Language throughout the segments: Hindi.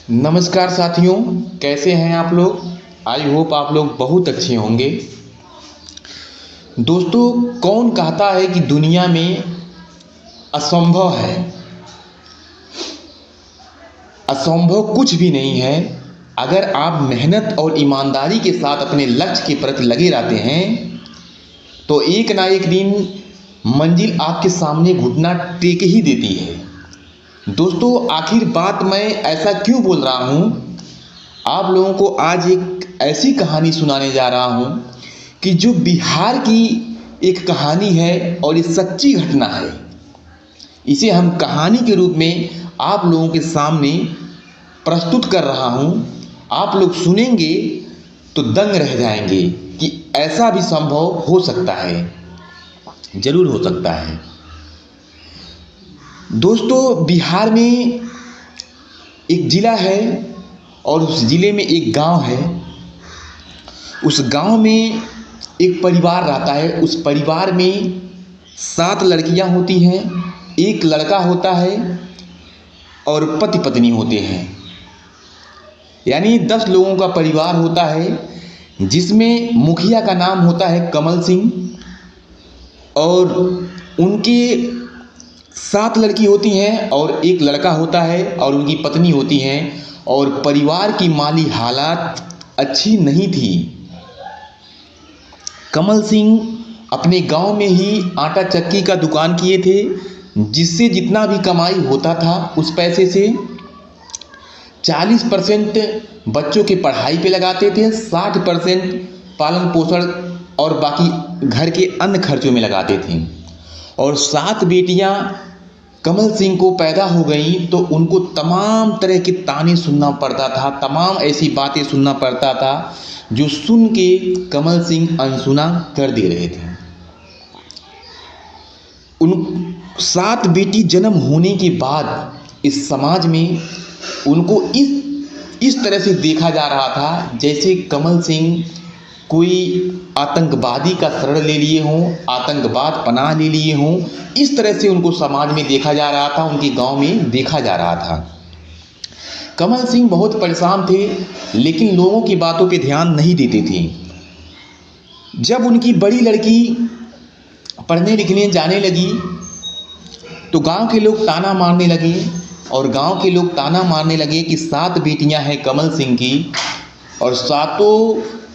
नमस्कार साथियों, कैसे हैं आप लोग। आई होप आप लोग बहुत अच्छे होंगे। दोस्तों, कौन कहता है कि दुनिया में असंभव है। असंभव कुछ भी नहीं है। अगर आप मेहनत और ईमानदारी के साथ अपने लक्ष्य के प्रति लगे रहते हैं तो एक ना एक दिन मंजिल आपके सामने घुटना टेक ही देती है। दोस्तों, आखिर बात मैं ऐसा क्यों बोल रहा हूँ, आप लोगों को आज एक ऐसी कहानी सुनाने जा रहा हूँ कि जो बिहार की एक कहानी है और ये सच्ची घटना है। इसे हम कहानी के रूप में आप लोगों के सामने प्रस्तुत कर रहा हूँ। आप लोग सुनेंगे तो दंग रह जाएंगे कि ऐसा भी संभव हो सकता है, जरूर हो सकता है। दोस्तों, बिहार में एक ज़िला है और उस ज़िले में एक गांव है। उस गांव में एक परिवार रहता है। उस परिवार में 7 लड़कियां होती हैं, एक लड़का होता है और पति पत्नी होते हैं। यानी 10 लोगों का परिवार होता है, जिसमें मुखिया का नाम होता है कमल सिंह और उनके 7 लड़की होती हैं और एक लड़का होता है और उनकी पत्नी होती हैं। और परिवार की माली हालात अच्छी नहीं थी। कमल सिंह अपने गांव में ही आटा चक्की का दुकान किए थे, जिससे जितना भी कमाई होता था उस पैसे से 40% बच्चों की पढ़ाई पे लगाते थे, 60% पालन पोषण और बाकी घर के अन्य खर्चों में लगाते थे। और 7 बेटियां कमल सिंह को पैदा हो गई तो उनको तमाम तरह के ताने सुनना पड़ता था, तमाम ऐसी बातें सुनना पड़ता था जो सुन के कमल सिंह अनसुना कर दे रहे थे। उन 7 बेटी जन्म होने के बाद इस समाज में उनको इस तरह से देखा जा रहा था जैसे कमल सिंह कोई आतंकवादी का शरण ले लिए हों, आतंकवाद पनाह ले लिए हों। इस तरह से उनको समाज में देखा जा रहा था, उनके गांव में देखा जा रहा था। कमल सिंह बहुत परेशान थे, लेकिन लोगों की बातों पे ध्यान नहीं देते थे। जब उनकी बड़ी लड़की पढ़ने लिखने जाने लगी तो गांव के लोग ताना मारने लगे और गांव के लोग ताना मारने लगे कि 7 बेटियां हैं कमल सिंह की और 7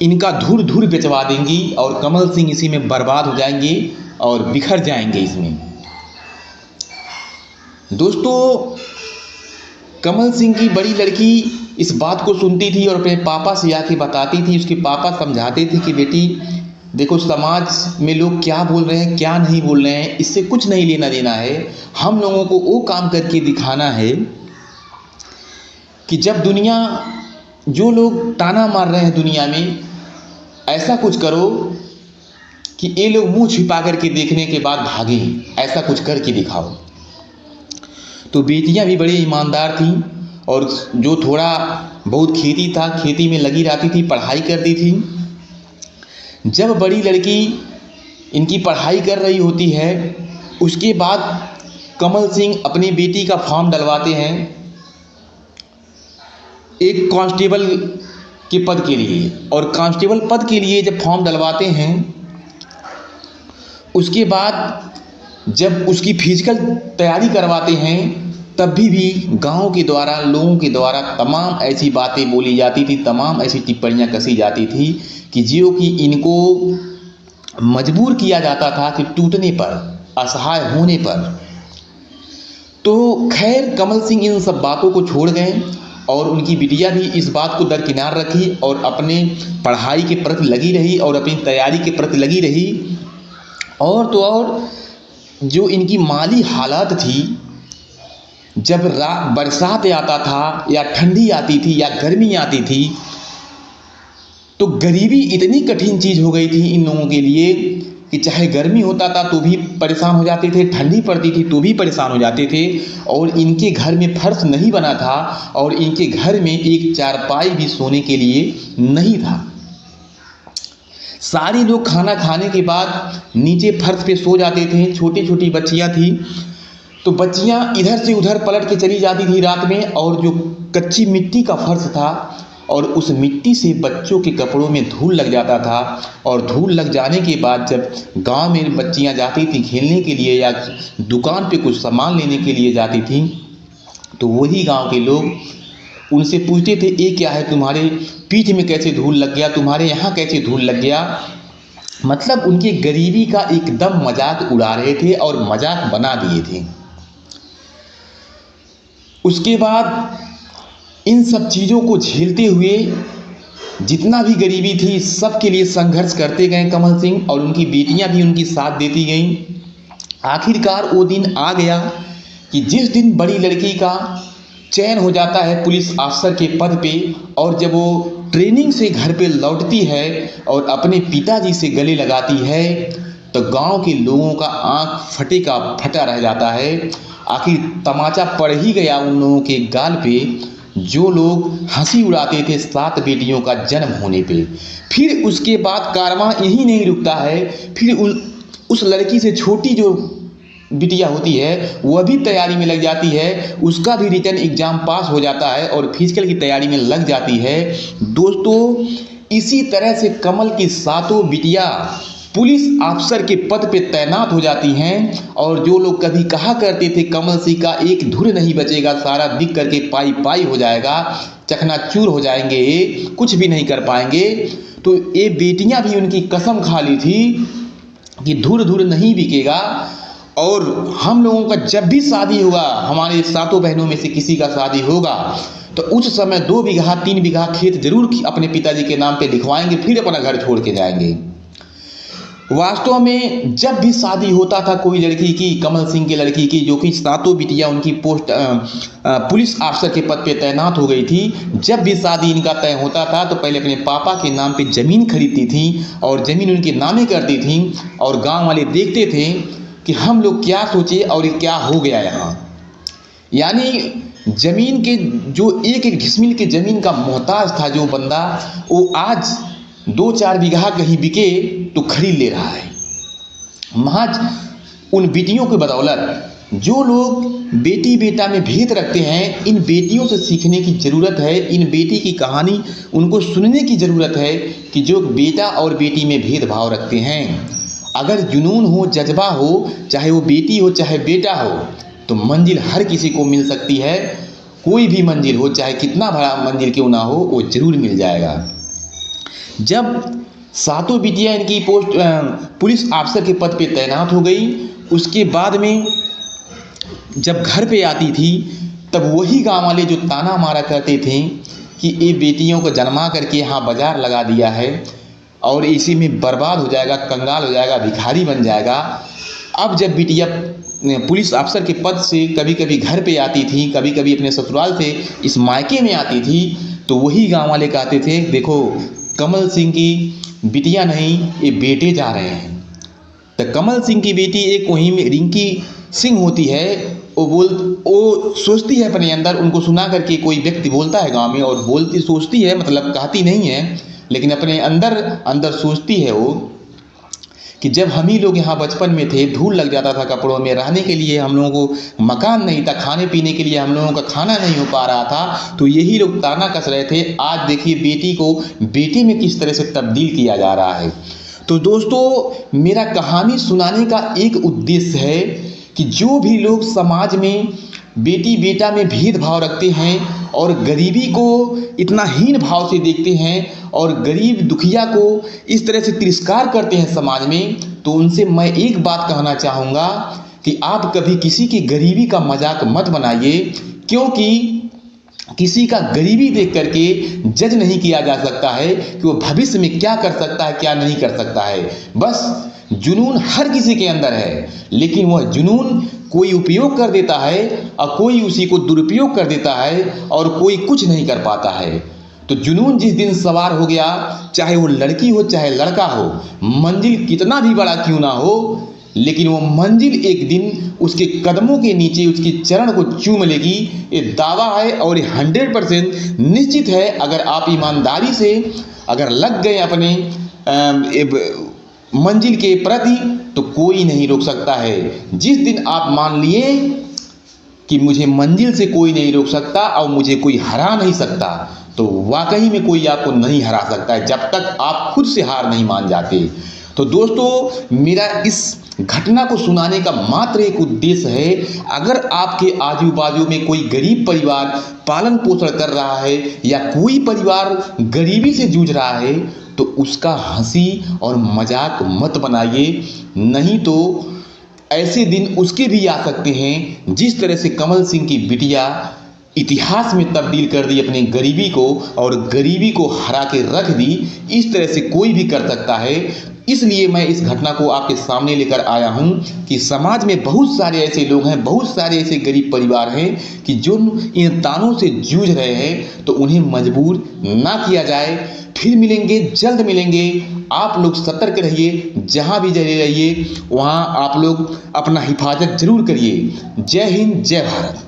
इनका धुर धुर बेचवा देंगी और कमल सिंह इसी में बर्बाद हो जाएंगे और बिखर जाएंगे इसमें। दोस्तों, कमल सिंह की बड़ी लड़की इस बात को सुनती थी और अपने पापा से आके बताती थी। उसके पापा समझाते थे कि बेटी देखो, समाज में लोग क्या बोल रहे हैं क्या नहीं बोल रहे हैं, इससे कुछ नहीं लेना देना है। हम लोगों को वो काम करके दिखाना है कि जब दुनिया, जो लोग ताना मार रहे हैं दुनिया में, ऐसा कुछ करो कि ये लोग मुंह छिपा करके देखने के बाद भागें, ऐसा कुछ करके दिखाओ। तो बेटियां भी बड़ी ईमानदार थीं और जो थोड़ा बहुत खेती था, खेती में लगी रहती थी, पढ़ाई करती थी। जब बड़ी लड़की इनकी पढ़ाई कर रही होती है, उसके बाद कमल सिंह अपनी बेटी का फॉर्म डलवाते हैं एक कांस्टेबल के पद के लिए। और कांस्टेबल पद के लिए जब फॉर्म डलवाते हैं, उसके बाद जब उसकी फिजिकल तैयारी करवाते हैं, तब भी गांव के द्वारा, लोगों के द्वारा तमाम ऐसी बातें बोली जाती थी, तमाम ऐसी टिप्पणियां कसी जाती थी कि जो कि इनको मजबूर किया जाता था कि टूटने पर, असहाय होने पर। तो खैर, कमल सिंह इन सब बातों को छोड़ गए और उनकी बिटिया भी इस बात को दरकिनार रखी और अपने पढ़ाई के प्रति लगी रही और अपनी तैयारी के प्रति लगी रही। और तो और जो इनकी माली हालात थी, जब बरसात आता था या ठंडी आती थी या गर्मी आती थी, तो गरीबी इतनी कठिन चीज़ हो गई थी इन लोगों के लिए कि चाहे गर्मी होता था तो भी परेशान हो जाते थे, ठंडी पड़ती थी तो भी परेशान हो जाते थे। और इनके घर में फर्श नहीं बना था और इनके घर में एक चारपाई भी सोने के लिए नहीं था। सारे लोग खाना खाने के बाद नीचे फर्श पे सो जाते थे। छोटी छोटी बच्चियां थी तो बच्चियां इधर से उधर पलट के चली जाती थी रात में, और जो कच्ची मिट्टी का फर्श था और उस मिट्टी से बच्चों के कपड़ों में धूल लग जाता था। और धूल लग जाने के बाद जब गांव में बच्चियां जाती थी खेलने के लिए या दुकान पे कुछ सामान लेने के लिए जाती थी, तो वही गांव के लोग उनसे पूछते थे, ये क्या है, तुम्हारे पीठ में कैसे धूल लग गया, तुम्हारे यहाँ कैसे धूल लग गया। मतलब उनकी गरीबी का एकदम मजाक उड़ा रहे थे और मजाक बना दिए थे। उसके बाद इन सब चीज़ों को झेलते हुए जितना भी गरीबी थी सबके लिए संघर्ष करते गए कमल सिंह, और उनकी बेटियां भी उनकी साथ देती गईं। आखिरकार वो दिन आ गया कि जिस दिन बड़ी लड़की का चयन हो जाता है पुलिस अफसर के पद पे, और जब वो ट्रेनिंग से घर पे लौटती है और अपने पिताजी से गले लगाती है, तो गांव के लोगों का आंख फटे का फटा रह जाता है। आखिर तमाचा पड़ ही गया उन लोगों के गाल पे, जो लोग हंसी उड़ाते थे 7 बेटियों का जन्म होने पे। फिर उसके बाद कारवां यही नहीं रुकता है, फिर उस लड़की से छोटी जो बिटिया होती है वह भी तैयारी में लग जाती है, उसका भी रिटर्न एग्जाम पास हो जाता है और फिजिकल की तैयारी में लग जाती है। दोस्तों, इसी तरह से कमल की 7 बिटिया पुलिस अफसर के पद पे तैनात हो जाती हैं। और जो लोग कभी कहा करते थे कमल सिंह का एक धुर नहीं बचेगा, सारा दिख करके पाई पाई हो जाएगा, चकनाचूर हो जाएंगे, कुछ भी नहीं कर पाएंगे, तो ये बेटियां भी उनकी कसम खा ली थी कि धुर धुर नहीं बिकेगा। और हम लोगों का जब भी शादी होगा, हमारे 7 बहनों में से किसी का शादी होगा, तो उस समय 2 बीघा 3 बीघा खेत जरूर अपने पिताजी के नाम पे लिखवाएंगे, फिर अपना घर छोड़ के जाएंगे। वास्तव में जब भी शादी होता था कोई लड़की की, कमल सिंह की लड़की की, जो कि 7 बिटिया उनकी पोस्ट पुलिस अफसर के पद पे तैनात हो गई थी, जब भी शादी इनका तय होता था तो पहले अपने पापा के नाम पे ज़मीन खरीदती थी और ज़मीन उनके नामे करती थी। और गांव वाले देखते थे कि हम लोग क्या सोचे और ये क्या हो गया यहाँ। यानी ज़मीन के जो एक एक डिसमिल के ज़मीन का मोहताज था जो बंदा, वो आज 2-4 बीघा कहीं बिके तो खरीद ले रहा है, महज उन बेटियों के बदौलत। जो लोग बेटी बेटा में भेद रखते हैं, इन बेटियों से सीखने की ज़रूरत है, इन बेटी की कहानी उनको सुनने की ज़रूरत है कि जो बेटा और बेटी में भेदभाव रखते हैं। अगर जुनून हो, जज्बा हो, चाहे वो बेटी हो चाहे बेटा हो, तो मंजिल हर किसी को मिल सकती है। कोई भी मंजिल हो, चाहे कितना बड़ा मंजिल क्यों ना हो, वो जरूर मिल जाएगा। जब 7 बिटियां इनकी पोस्ट पुलिस अफसर के पद पे तैनात हो गई, उसके बाद में जब घर पे आती थी, तब वही गांव वाले जो ताना मारा करते थे कि ये बेटियों को जन्मा करके यहाँ बाजार लगा दिया है और इसी में बर्बाद हो जाएगा, कंगाल हो जाएगा, भिखारी बन जाएगा। अब जब बिटिया पुलिस अफसर के पद से कभी कभी घर पे आती थी, कभी कभी अपने ससुराल से इस मायके में आती थी, तो वही गांव वाले कहते थे, देखो कमल सिंह की बिटिया नहीं, ये बेटे जा रहे हैं। तो कमल सिंह की बेटी एक वहीं में रिंकी सिंह होती है, वो सोचती है अपने अंदर, उनको सुना करके कोई व्यक्ति बोलता है गांव में, और बोलती सोचती है, मतलब कहती नहीं है, लेकिन अपने अंदर सोचती है वो कि जब हम ही लोग यहाँ बचपन में थे, धूल लग जाता था कपड़ों में, रहने के लिए हम लोगों को मकान नहीं था, खाने पीने के लिए हम लोगों का खाना नहीं हो पा रहा था, तो यही लोग ताना कस रहे थे। आज देखिए बेटी को बेटी में किस तरह से तब्दील किया जा रहा है। तो दोस्तों, मेरा कहानी सुनाने का एक उद्देश्य है कि जो भी लोग समाज में बेटी बेटा में भेदभाव रखते हैं और गरीबी को इतना हीन भाव से देखते हैं और गरीब दुखिया को इस तरह से तिरस्कार करते हैं समाज में, तो उनसे मैं एक बात कहना चाहूँगा कि आप कभी किसी की गरीबी का मजाक मत बनाइए, क्योंकि किसी का गरीबी देख करके जज नहीं किया जा सकता है कि वो भविष्य में क्या कर सकता है, क्या नहीं कर सकता है। बस जुनून हर किसी के अंदर है, लेकिन वह जुनून कोई उपयोग कर देता है और कोई उसी को दुरुपयोग कर देता है और कोई कुछ नहीं कर पाता है। तो जुनून जिस दिन सवार हो गया, चाहे वो लड़की हो चाहे लड़का हो, मंजिल कितना भी बड़ा क्यों ना हो, लेकिन वो मंजिल एक दिन उसके कदमों के नीचे उसके चरण को चूम लेगी। ये दावा है और 100% निश्चित है। अगर आप ईमानदारी से अगर लग गए अपने मंजिल के प्रति, तो कोई नहीं रोक सकता है। जिस दिन आप मान लिए कि मुझे मंजिल से कोई नहीं रोक सकता और मुझे कोई हरा नहीं सकता, तो वाकई में कोई आपको नहीं हरा सकता है जब तक आप खुद से हार नहीं मान जाते। तो दोस्तों, मेरा इस घटना को सुनाने का मात्र एक उद्देश्य है, अगर आपके आजू बाजू में कोई गरीब परिवार पालन पोषण कर रहा है या कोई परिवार गरीबी से जूझ रहा है, तो उसका हंसी और मजाक मत बनाइए, नहीं तो ऐसे दिन उसके भी आ सकते हैं जिस तरह से कमल सिंह की बिटिया इतिहास में तब्दील कर दी अपनी गरीबी को, और गरीबी को हरा के रख दी। इस तरह से कोई भी कर सकता है। इसलिए मैं इस घटना को आपके सामने लेकर आया हूं कि समाज में बहुत सारे ऐसे लोग हैं, बहुत सारे ऐसे गरीब परिवार हैं कि जो इन तानों से जूझ रहे हैं, तो उन्हें मजबूर ना किया जाए। फिर मिलेंगे, जल्द मिलेंगे। आप लोग सतर्क रहिए, जहां भी रहिए वहां आप लोग अपना हिफाजत जरूर करिए। जय हिंद, जय भारत।